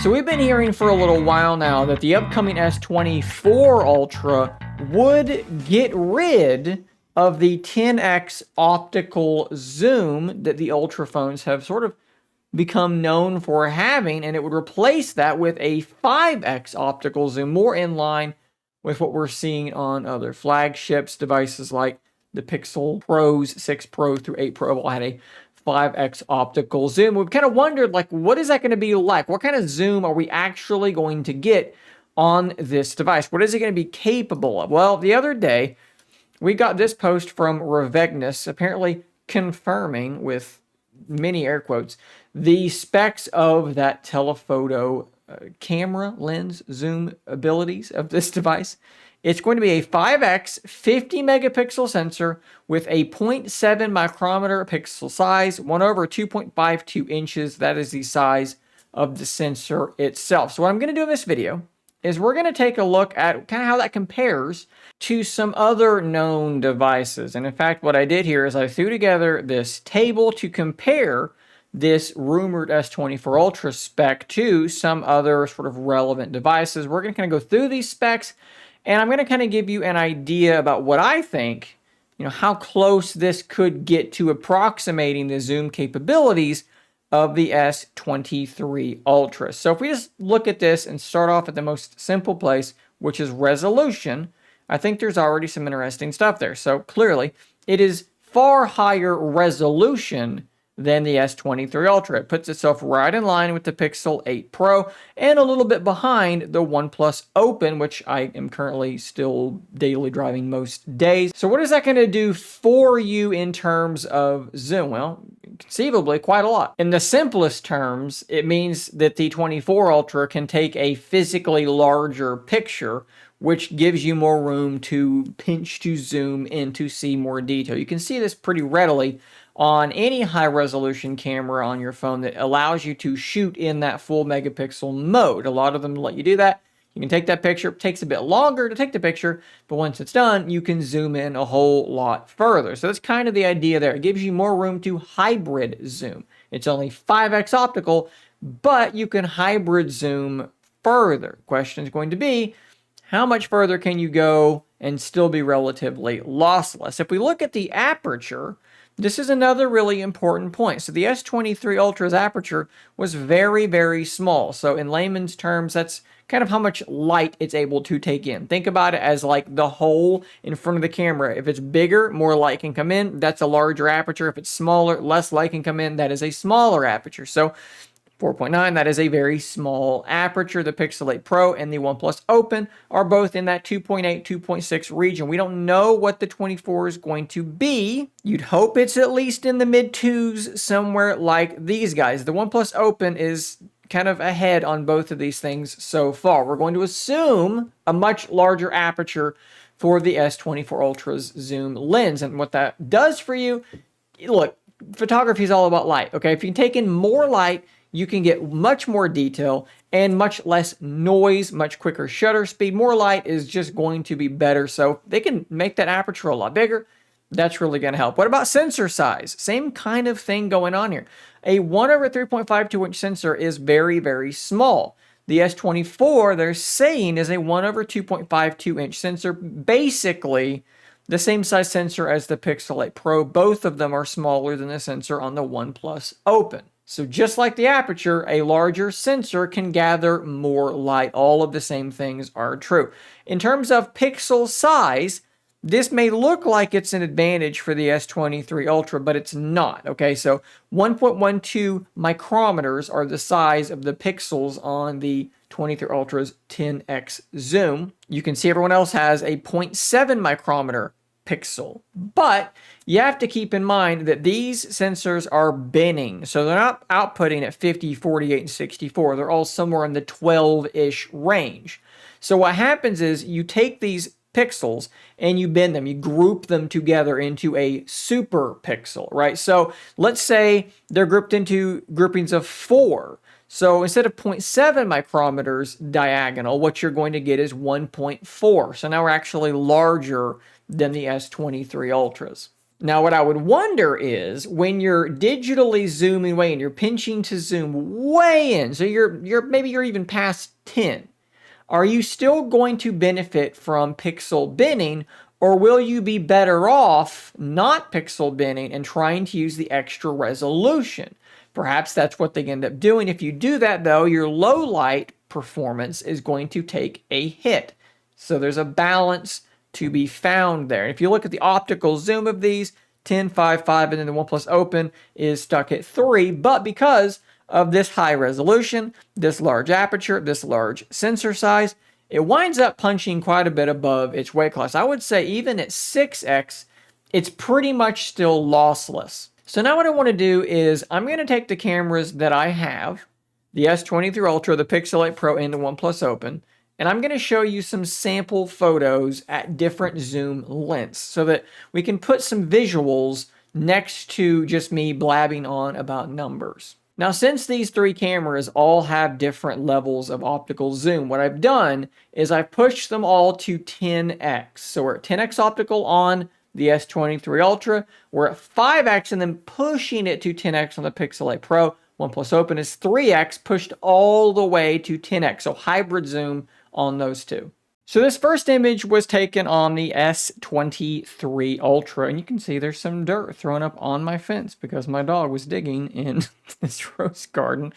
So we've been hearing for a little while now that the upcoming S24 Ultra would get rid of the 10x optical zoom that the Ultra phones have sort of become known for having, and it would replace that with a 5x optical zoom, more in line with what we're seeing on other flagships. Devices like the Pixel Pros, 6 Pro through 8 Pro all had a 5x optical zoom. We've kind of wondered, like, what is that going to be like? What kind of zoom are we actually going to get on this device? What is it going to be capable of? Well, the other day, we got this post from Revegnus, apparently confirming, with many air quotes, the specs of that telephoto camera lens zoom abilities of this device. It's going to be a 5x 50 megapixel sensor with a 0.7 micrometer pixel size, 1 over 2.52 inches. That is the size of the sensor itself. So what I'm going to do in this video is we're going to take a look at kind of how that compares to some other known devices. And in fact, what I did here is I threw together this table to compare this rumored S24 Ultra spec to some other sort of relevant devices. We're going to kind of go through these specs, and I'm going to kind of give you an idea about what I think, how close this could get to approximating the zoom capabilities of the S23 Ultra. So if we just look at this and start off at the most simple place, which is resolution, I think there's already some interesting stuff there. So clearly, it is far higher resolution than the S23 Ultra. It puts itself right in line with the Pixel 8 Pro and a little bit behind the OnePlus Open, which I am currently still daily driving most days. So what is that going to do for you in terms of zoom? Well, conceivably quite a lot. In the simplest terms, it means that the 24 Ultra can take a physically larger picture, which gives you more room to pinch to zoom in to see more detail. You can see this pretty readily on any high-resolution camera on your phone that allows you to shoot in that full megapixel mode. A lot of them let you do that. You can take that picture. It takes a bit longer to take the picture, but once it's done, you can zoom in a whole lot further. So that's kind of the idea there. It gives you more room to hybrid zoom. It's only 5x optical, but you can hybrid zoom further. Question is going to be, how much further can you go and still be relatively lossless? If we look at the aperture, this is another really important point. So the S23 Ultra's aperture was very, very small. So in layman's terms, that's kind of how much light it's able to take in. Think about it as like the hole in front of the camera. If it's bigger, more light can come in. That's a larger aperture. If it's smaller, less light can come in. That is a smaller aperture. So 4.9, that is a very small aperture. The Pixel 8 Pro and the OnePlus Open are both in that 2.8, 2.6 region. We don't know what the 24 is going to be. You'd hope it's at least in the mid-2s, somewhere like these guys. The OnePlus Open is kind of ahead on both of these things so far. We're going to assume a much larger aperture for the S24 Ultra's zoom lens. And what that does for you, look, photography is all about light, okay? If you can take in more light, you can get much more detail and much less noise, much quicker shutter speed. More light is just going to be better. So they can make that aperture a lot bigger. That's really going to help. What about sensor size? Same kind of thing going on here. A 1 over 3.52 inch sensor is very, very small. The S24, they're saying, is a 1 over 2.52 inch sensor, basically the same size sensor as the Pixel 8 Pro. Both of them are smaller than the sensor on the OnePlus Open. So just like the aperture, a larger sensor can gather more light. All of the same things are true. In terms of pixel size, this may look like it's an advantage for the S23 Ultra, but it's not. Okay, so 1.12 micrometers are the size of the pixels on the 23 Ultra's 10x zoom. You can see everyone else has a 0.7 micrometer pixel, but you have to keep in mind that these sensors are binning, so they're not outputting at 50, 48, and 64. They're all somewhere in the 12-ish range. So what happens is you take these pixels and you bin them, you group them together into a super pixel, right? So let's say they're grouped into groupings of 4. So instead of 0.7 micrometers diagonal, what you're going to get is 1.4. So now we're actually larger than the S23 Ultras. Now, what I would wonder is when you're digitally zooming way in, you're pinching to zoom way in, so maybe you're even past 10. Are you still going to benefit from pixel binning, or will you be better off not pixel binning and trying to use the extra resolution? Perhaps that's what they end up doing. If you do that, though, your low light performance is going to take a hit. So there's a balance to be found there. And if you look at the optical zoom of these, 10, 5, 5, and then the OnePlus Open is stuck at 3, but because of this high resolution, this large aperture, this large sensor size, it winds up punching quite a bit above its weight class. I would say even at 6x, it's pretty much still lossless. So now what I want to do is I'm going to take the cameras that I have, the S23 Ultra, the Pixel 8 Pro, and the OnePlus Open, and I'm going to show you some sample photos at different zoom lengths so that we can put some visuals next to just me blabbing on about numbers. Now, since these three cameras all have different levels of optical zoom, what I've done is I've pushed them all to 10x. So we're at 10x optical on the S23 Ultra, we're at 5x and then pushing it to 10x on the Pixel 8 Pro. OnePlus Open is 3x pushed all the way to 10x, so hybrid zoom on those two. So this first image was taken on the S23 Ultra, and you can see there's some dirt thrown up on my fence because my dog was digging in this rose garden.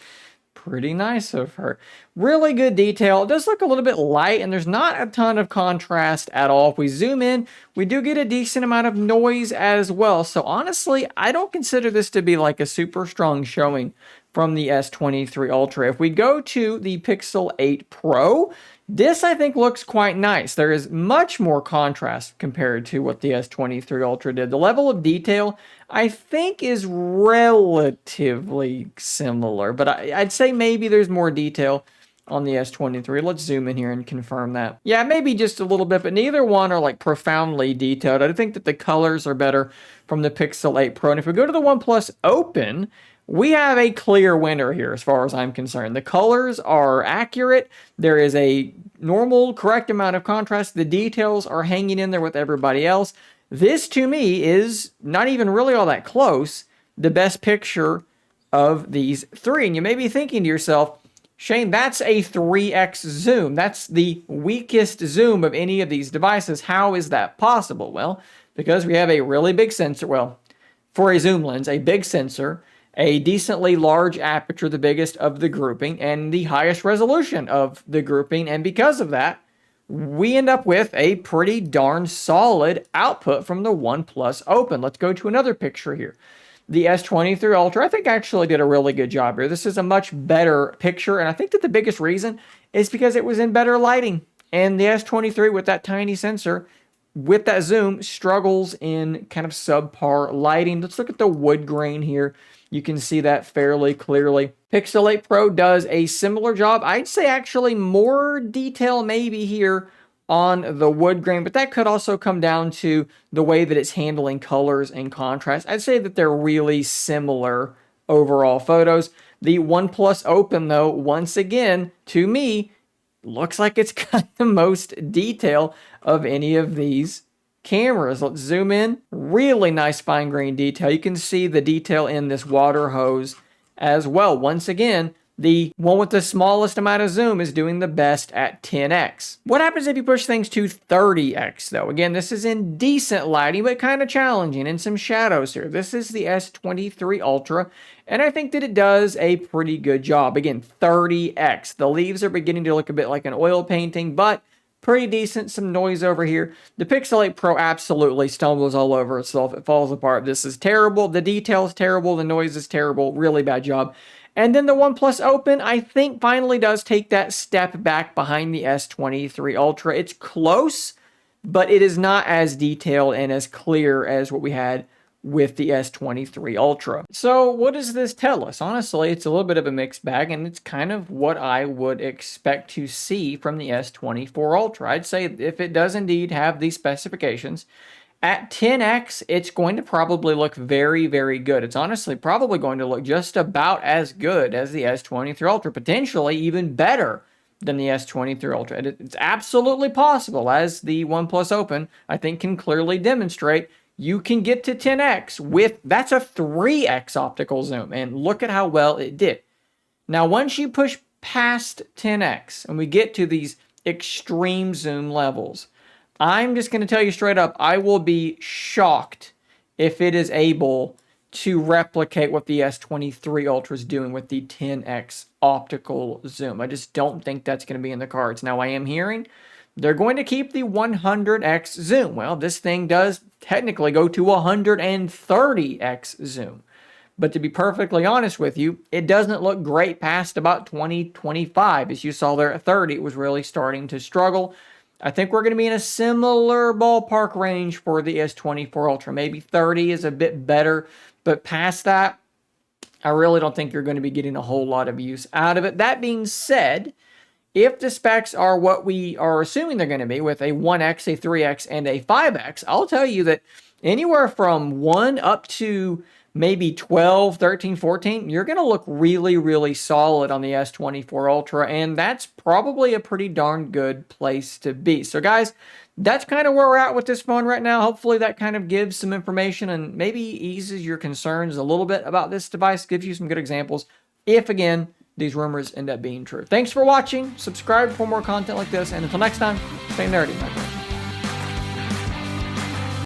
Pretty nice of her. Really good detail. It does look a little bit light, and there's not a ton of contrast at all. If we zoom in, we do get a decent amount of noise as well. So honestly, I don't consider this to be like a super strong showing from the S23 Ultra. If we go to the Pixel 8 Pro, this, I think, looks quite nice. There is much more contrast compared to what the S23 Ultra did. The level of detail, I think, is relatively similar, but I'd say maybe there's more detail on the S23. Let's zoom in here and confirm that. Yeah, maybe just a little bit, but neither one are like profoundly detailed. I think that the colors are better from the Pixel 8 Pro. And if we go to the OnePlus Open, we have a clear winner here as far as I'm concerned. The colors are accurate. There is a normal, correct amount of contrast. The details are hanging in there with everybody else. This, to me, is not even really all that close the best picture of these three. And you may be thinking to yourself, Shane, that's a 3x zoom. That's the weakest zoom of any of these devices. How is that possible? Well, because we have a really big sensor. Well, for a zoom lens, a big sensor, a decently large aperture, the biggest of the grouping, and the highest resolution of the grouping. And because of that, we end up with a pretty darn solid output from the OnePlus Open. Let's go to another picture here. The S23 Ultra, I think, actually did a really good job here. This is a much better picture, and I think that the biggest reason is because it was in better lighting. And the S23, with that tiny sensor, with that zoom, struggles in kind of subpar lighting. Let's look at the wood grain here. You can see that fairly clearly. Pixel 8 Pro does a similar job. I'd say actually more detail maybe here on the wood grain, but that could also come down to the way that it's handling colors and contrast. I'd say that they're really similar overall photos. The OnePlus Open, though, once again, to me, looks like it's got the most detail of any of these cameras. Let's zoom in. Really nice fine grain detail. You can see the detail in this water hose as well. Once again, the one with the smallest amount of zoom is doing the best at 10x. What happens if you push things to 30x though? Again, this is in decent lighting, but kind of challenging and some shadows here. This is the S23 Ultra, and I think that it does a pretty good job. Again, 30x. The leaves are beginning to look a bit like an oil painting, but pretty decent. Some noise over here. The Pixel 8 Pro absolutely stumbles all over itself. It falls apart. This is terrible. The detail is terrible. The noise is terrible. Really bad job. And then the OnePlus Open, I think, finally does take that step back behind the S23 Ultra. It's close, but it is not as detailed and as clear as what we had with the S23 Ultra. So what does this tell us? Honestly, it's a little bit of a mixed bag, and it's kind of what I would expect to see from the S24 Ultra. I'd say if it does indeed have these specifications, at 10x, it's going to probably look very, very good. It's honestly probably going to look just about as good as the S23 Ultra, potentially even better than the S23 Ultra. It's absolutely possible, as the OnePlus Open, I think, can clearly demonstrate, you can get to 10x with, that's a 3x optical zoom. And look at how well it did. Now, once you push past 10x and we get to these extreme zoom levels, I'm just going to tell you straight up, I will be shocked if it is able to replicate what the S23 Ultra is doing with the 10x optical zoom. I just don't think that's going to be in the cards. Now, I am hearing they're going to keep the 100x zoom. Well, this thing does technically go to 130x zoom. But to be perfectly honest with you, it doesn't look great past about 2025. As you saw there at 30, it was really starting to struggle. I think we're going to be in a similar ballpark range for the S24 Ultra. Maybe 30 is a bit better, but past that, I really don't think you're going to be getting a whole lot of use out of it. That being said, if the specs are what we are assuming they're going to be with a 1x, a 3x, and a 5x, I'll tell you that anywhere from 1 up to maybe 12, 13, 14, you're going to look really, really solid on the S24 Ultra, and that's probably a pretty darn good place to be. So guys, that's kind of where we're at with this phone right now. Hopefully that kind of gives some information and maybe eases your concerns a little bit about this device, gives you some good examples if, again, these rumors end up being true. Thanks for watching. Subscribe for more content like this, and until next time, stay nerdy, my friends.